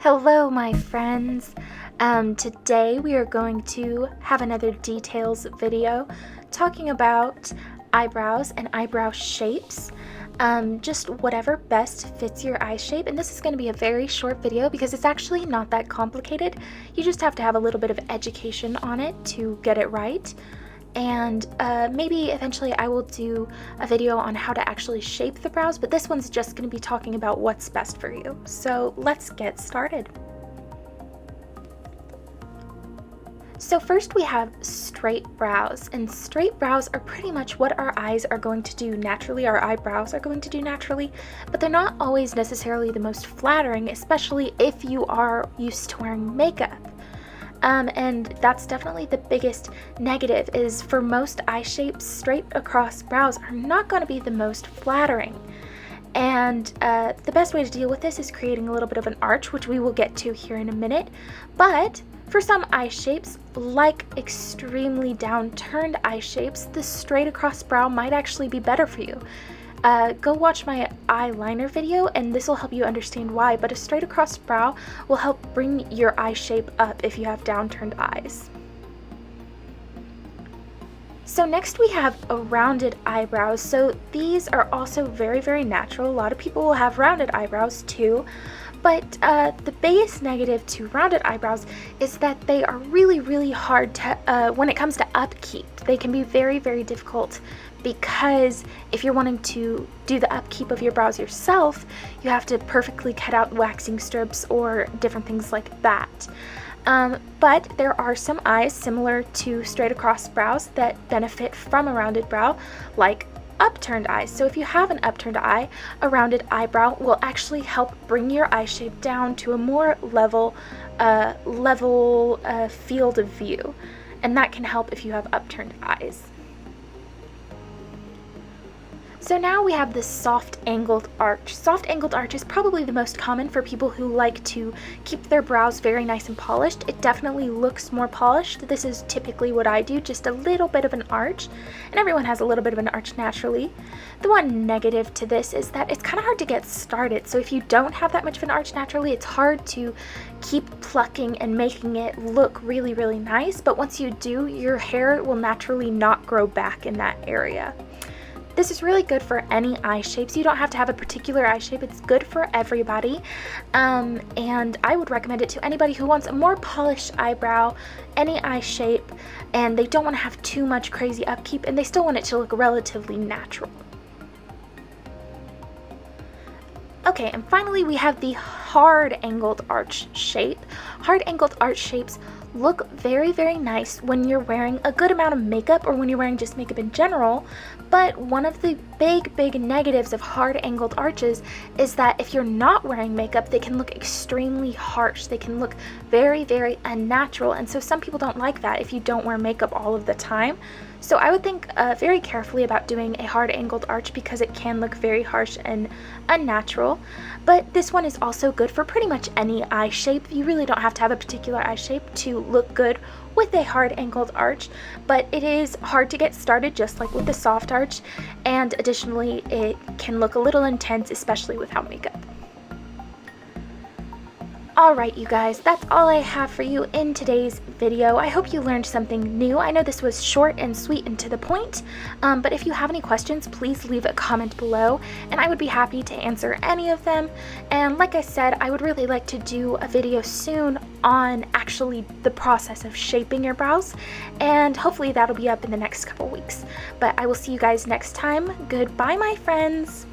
Hello, my friends. Today we are going to have another details video talking about eyebrows and eyebrow shapes. Just whatever best fits your eye shape. And this is going to be a very short video because it's actually not that complicated. You just have to have a little bit of education on it to get it right. And maybe eventually I will do a video on how to actually shape the brows, but this one's just going to be talking about what's best for you. So let's get started. So first we have straight brows, and straight brows are pretty much what our eyes are going to do naturally, our eyebrows are going to do naturally, but they're not always necessarily the most flattering, especially if you are used to wearing makeup. And that's definitely the biggest negative, is for most eye shapes, straight across brows are not going to be the most flattering. And the best way to deal with this is creating a little bit of an arch, which we will get to here in a minute. But for some eye shapes, like extremely downturned eye shapes, the straight across brow might actually be better for you. Go watch my eyeliner video and this will help you understand why, but a straight across brow will help bring your eye shape up if you have downturned eyes. So next we have a rounded eyebrows. So these are also very, very natural. A lot of people will have rounded eyebrows too, but the biggest negative to rounded eyebrows is that they are really, really hard to, when it comes to upkeep. They can be very, very difficult because if you're wanting to do the upkeep of your brows yourself, you have to perfectly cut out waxing strips or different things like that. But there are some eyes similar to straight across brows that benefit from a rounded brow, like upturned eyes. So if you have an upturned eye, a rounded eyebrow will actually help bring your eye shape down to a more level field of view, and that can help if you have upturned eyes. So now we have this soft angled arch. Soft angled arch is probably the most common for people who like to keep their brows very nice and polished. It definitely looks more polished. This is typically what I do, just a little bit of an arch, and everyone has a little bit of an arch naturally. The one negative to this is that it's kind of hard to get started. So if you don't have that much of an arch naturally, it's hard to keep plucking and making it look really, really nice. But once you do, your hair will naturally not grow back in that area. This is really good for any eye shapes. You don't have to have a particular eye shape. It's good for everybody. And I would recommend it to anybody who wants a more polished eyebrow, any eye shape, and they don't want to have too much crazy upkeep, and they still want it to look relatively natural. Okay, and finally we have the hard angled arch shape. Hard angled arch shapes look very, very nice when you're wearing a good amount of makeup or when you're wearing just makeup in general, but one of the big negatives of hard angled arches is that if you're not wearing makeup, they can look extremely harsh. They can look very, very unnatural, and so some people don't like that if you don't wear makeup all of the time. So I would think very carefully about doing a hard angled arch because it can look very harsh and unnatural. But this one is also good for pretty much any eye shape. You really don't have to have a particular eye shape to look good with a hard angled arch, but it is hard to get started just like with the soft arch, and additionally it can look a little intense, especially without makeup. Alright, you guys, that's all I have for you in today's video. I hope you learned something new. I know this was short and sweet and to the point, but if you have any questions, please leave a comment below, and I would be happy to answer any of them. And like I said, I would really like to do a video soon on actually the process of shaping your brows, and hopefully that'll be up in the next couple weeks. But I will see you guys next time. Goodbye, my friends!